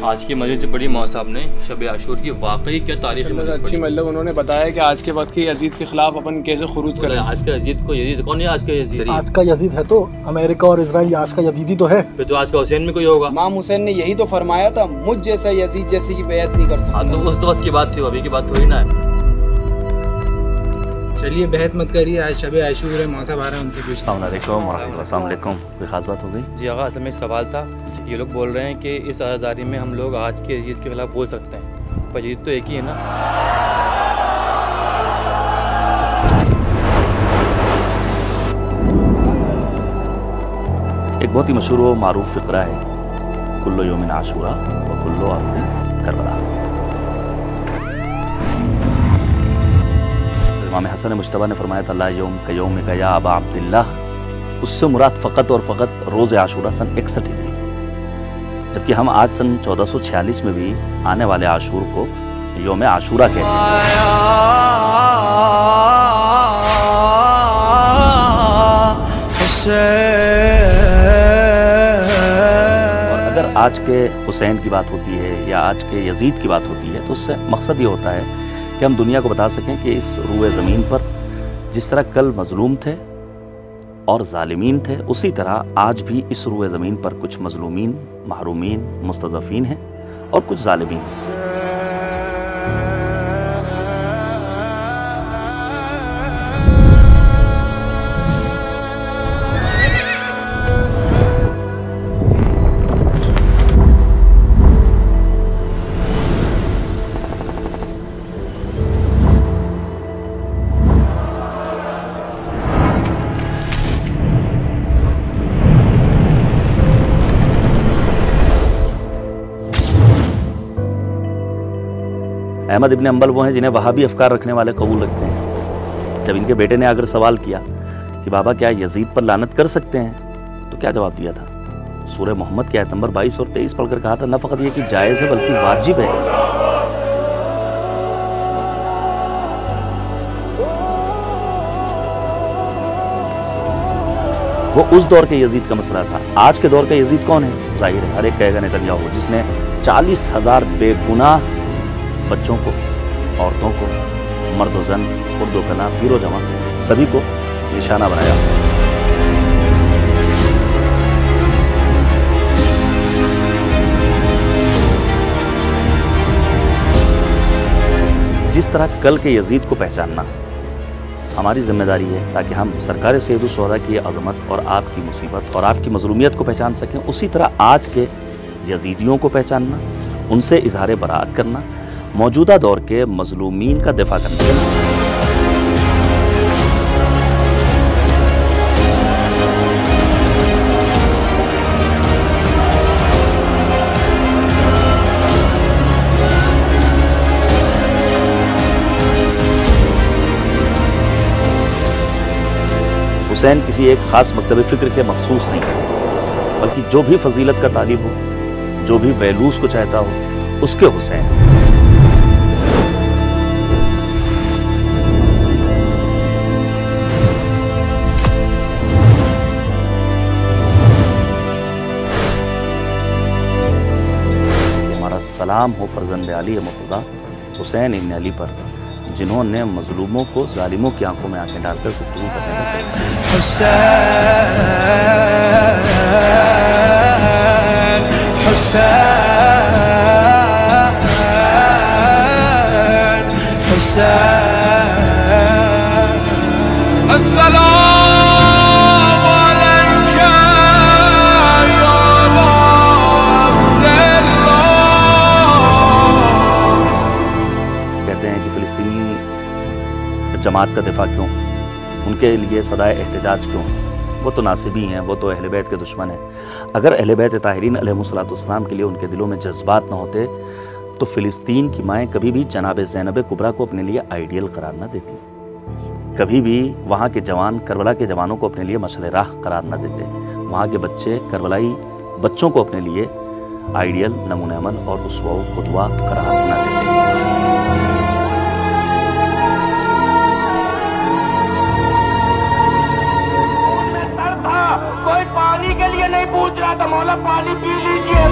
आज की मस्जिद से पढ़ी मौलाना साहब ने शब आशूर की, वाकई क्या तारीख है अच्छी। मतलब उन्होंने बताया कि आज के वक्त के यजीद के खिलाफ अपन कैसे खुरूज करें। आज का यजीद को, यजीद कौन है? आज का यजीद, आज का यजीद है तो अमेरिका और इजराइल, आज का यजीदी तो है। फिर तो आज का हुसैन में कोई होगा। इमाम हुसैन ने यही तो फरमाया था, मुझ जैसा यजीद जैसे की बैत नहीं कर सकता। तो उस वक्त की बात थी, अभी की बात थोड़ी ना है। चलिए बहस मत करिए, आज शब आशूर है, मौसा बारह उनसे पूछ। अस्सलाम वालेकुम। कोई खास बात हो गई? जी आगा, असल में सवाल था, ये लोग बोल रहे हैं कि इस आज़ादारी में हम लोग आज के यजीद के खिलाफ बोल सकते हैं, पर यजीद तो एक ही है ना। एक बहुत ही मशहूर व मारूफ फ़िक्रा है, कुल्लो यौमिन आशूरा व कुल्लो अर्ज़ी करबला। इमाम हसन मुज्तबा ने फरमाया था, ला यौम कयौमिका या अबा अब्दिल्लाह। उससे मुराद फ़कत और फ़कत रोज़ आशूरा सन 61 हिजरी, जबकि हम आज सन 1446 में भी आने वाले आशूर को यौम आशूरा कहते हैं। और अगर आज के हुसैन की बात होती है या आज के यजीद की बात होती है, तो उससे मकसद ये होता है कि हम दुनिया को बता सकें कि इस रूए ज़मीन पर जिस तरह कल मज़लूम थे और ज़ालिमीन थे, उसी तरह आज भी इस रूए ज़मीन पर कुछ मज़लूमीन, महरूमीन, मुस्तज़फ़ीन हैं और कुछ ज़ालिमीन हैं। अहमद इब्न अंबल वो हैं जिन्हें वहाबी अफकार रखने वाले कबूल रखते हैं। जब इनके बेटे ने आकर सवाल किया कि बाबा क्या यजीद पर लानत कर सकते हैं, तो क्या जवाब दिया था? सूरह मोहम्मद की आयत नंबर 22 और 23 पढ़कर कहा था, न फ़कत ये कि जायज़ है बल्कि वाजिब है। वो उस दौर के यजीद का मसला था। आज के दौर का यजीद कौन है? जाहिर है हर एक कहेगा नेतन्याहू, जिसने 40,000 बेगुनाह बच्चों को, औरतों को, मर्द व जन, उर्दू कला, पीरो जवान, सभी को निशाना बनाया। जिस तरह कल के यजीद को पहचानना हमारी जिम्मेदारी है, ताकि हम सरकार सैयदुल शुहदा की अज़मत और आपकी मुसीबत और आपकी मज़लूमियत को पहचान सकें, उसी तरह आज के यजीदियों को पहचानना, उनसे इजहार बराअत करना, मौजूदा दौर के मज़लूमीन का दिफा करना। हुसैन किसी एक ख़ास मकतब फ़िक्र के मखसूस नहीं है, बल्कि जो भी फजीलत का तालिब हो, जो भी वैलूस को चाहता हो, उसके हुसैन। सलाम हो फर्जंद अली मुर्तज़ा हुसैन इब्न अली पर, जिन्होंने मजलूमों को जालिमों की आंखों में आंखें डालकर गुफ्तगू करने का जमात का दिफा क्यों, उनके लिए सदाए एहतजाज क्यों? वो तो नासिबी हैं, वो तो अहले बैत के दुश्मन हैं। अगर अहले बैत ताहिरीन अलैहिस्सलाम के लिए उनके दिलों में जज्बात न होते, तो फ़िलिस्तीन की माएँ कभी भी जनाब ज़ैनब कुबरा को अपने लिए आइडियल करार न देती, कभी भी वहाँ के जवान करबला के जवानों को अपने लिए मशअल राह करार न देते, वहाँ के बच्चे करबलाई बच्चों को अपने लिए आइडियल, नमूने अमल और उसवा व क़ुदवा करार न देते। कोई पानी के लिए नहीं पूछ रहा था, मौला पानी पी लीजिए।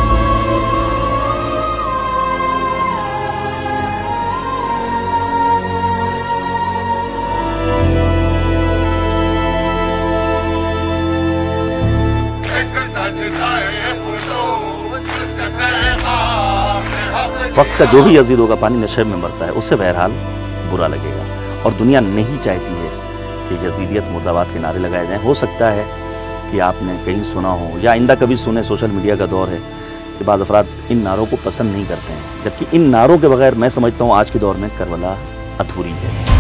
वक्त का जो भी यजीद होगा पानी नशे में मरता है, उससे बहरहाल बुरा लगेगा। और दुनिया नहीं चाहती है कि यजीदियत मुर्दाबाद के नारे लगाए जाएं। हो सकता है कि आपने कहीं सुना हो या आइंदा कभी सुने, सोशल मीडिया का दौर है कि बाद अफराद इन नारों को पसंद नहीं करते हैं, जबकि इन नारों के बगैर मैं समझता हूँ आज के दौर में करबला अधूरी है।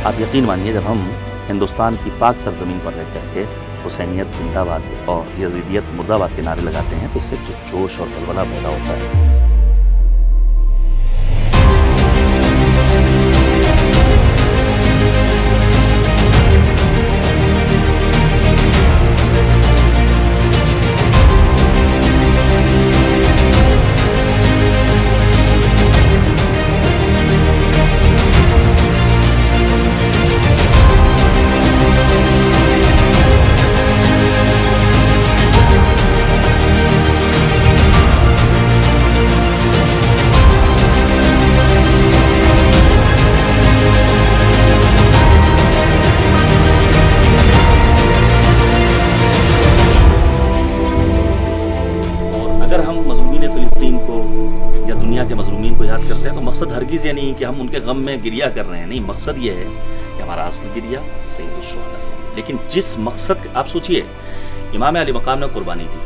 आप यकीन मानिए, जब हम हिंदुस्तान की पाक सरजमीन पर रह करके हुसैनियत जिंदाबाद और यजीदियत मुर्दाबाद के नारे लगाते हैं तो इससे जो जोश और बलबला पैदा होता है। अगर हम मज़लूमीन फ़िलिस्तीन को या दुनिया के मज़लूमीन को याद करते हैं तो मकसद हरगिज़ ये नहीं कि हम उनके गम में गिरिया कर रहे हैं, नहीं, मकसद ये है कि हमारा असली गिरिया सैयद शुहदा है। लेकिन जिस मकसद, आप सोचिए, इमाम अली मकाम ने कुर्बानी दी,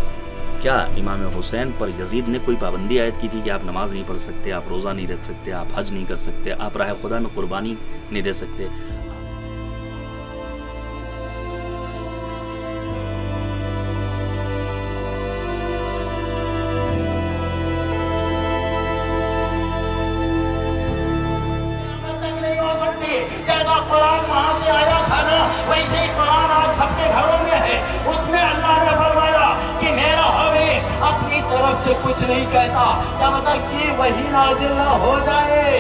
क्या इमाम हुसैन पर यजीद ने कोई पाबंदी आयद की थी कि आप नमाज नहीं पढ़ सकते, आप रोज़ा नहीं रख सकते, आप हज नहीं कर सकते, आप राह खुदा में कुर्बानी नहीं दे सकते? जैसा कुरान वहां से आया था ना, वैसे ही कुरान आज सबके घरों में है। उसमें अल्लाह ने फरमाया कि मेरा हबीब अपनी तरफ से कुछ नहीं कहता, क्या मतलब कि वही नाजिल ना हो जाए।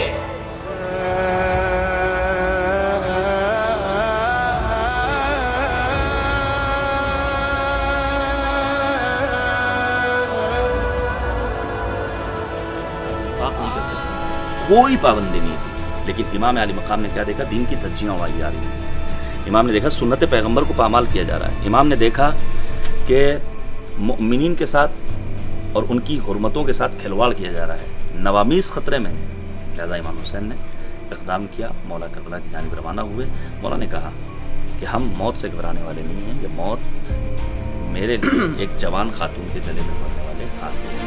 कोई पाबंदी नहीं थी। लेकिन इमाम अली मकाम ने क्या देखा? दीन की धज्जियाँ उड़ाई जा रही हैं। इमाम ने देखा सुन्नत पैगंबर को पामाल किया जा रहा है। इमाम ने देखा कि मोमिनीन के साथ और उनकी हुर्मतों के साथ खिलवाड़ किया जा रहा है, नवामीस खतरे में है। लिहाजा इमाम हुसैन ने इक़दाम किया, मौला करबला की जानिब रवाना हुए। मौला ने कहा कि हम मौत से घबराने वाले नहीं हैं, ये मौत मेरे लिए एक जवान खातून के गले में पड़ने वाले हाथ से।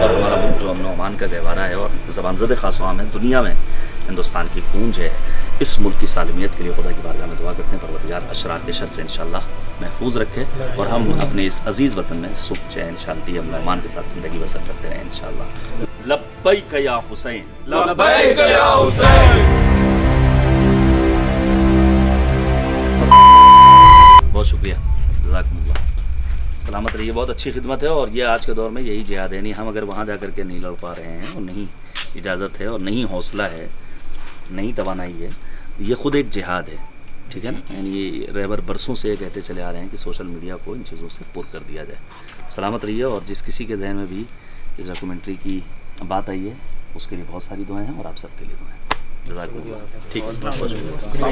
और हमारा मुल्क जो अमन अमान का गहवारा है और ज़बान ज़द ख़ासवाम है, दुनिया में हिंदुस्तान की गूंज है। इस मुल्क की सालमियत के लिए खुदा की बारगाह में दुआ करते हैं, परवरदिगार अशरार के शर से इंशाअल्लाह महफूज रखे और हम अपने इस अजीज़ वतन में सुख, चैन, शांति, अमन अमान के साथ ज़िंदगी बसर करते रहें इंशाअल्लाह। लब्बैक या हुसैन, लब्बैक या हुसैन। बहुत शुक्रिया, जज़ाकुमुल्लाह। सलामत रहिए, बहुत अच्छी खिदमत है और ये आज के दौर में यही जिहाद है। नहीं, हम अगर वहाँ जा कर के नहीं लड़ पा रहे हैं और नहीं इजाज़त है और नहीं हौसला है, नहीं तवानाई है, ये ख़ुद एक जिहाद है, ठीक है ना। यानी ये रहबर बरसों से कहते चले आ रहे हैं कि सोशल मीडिया को इन चीज़ों से पुर कर दिया जाए। सलामत रहिए और जिस किसी के जहन में भी इस डॉक्यूमेंट्री की बात आई है उसके लिए बहुत सारी दुआएं हैं और आप सबके लिए दुआएं। जज़ाकुमुल्लाह। ठीक है, बहुत शुक्रिया।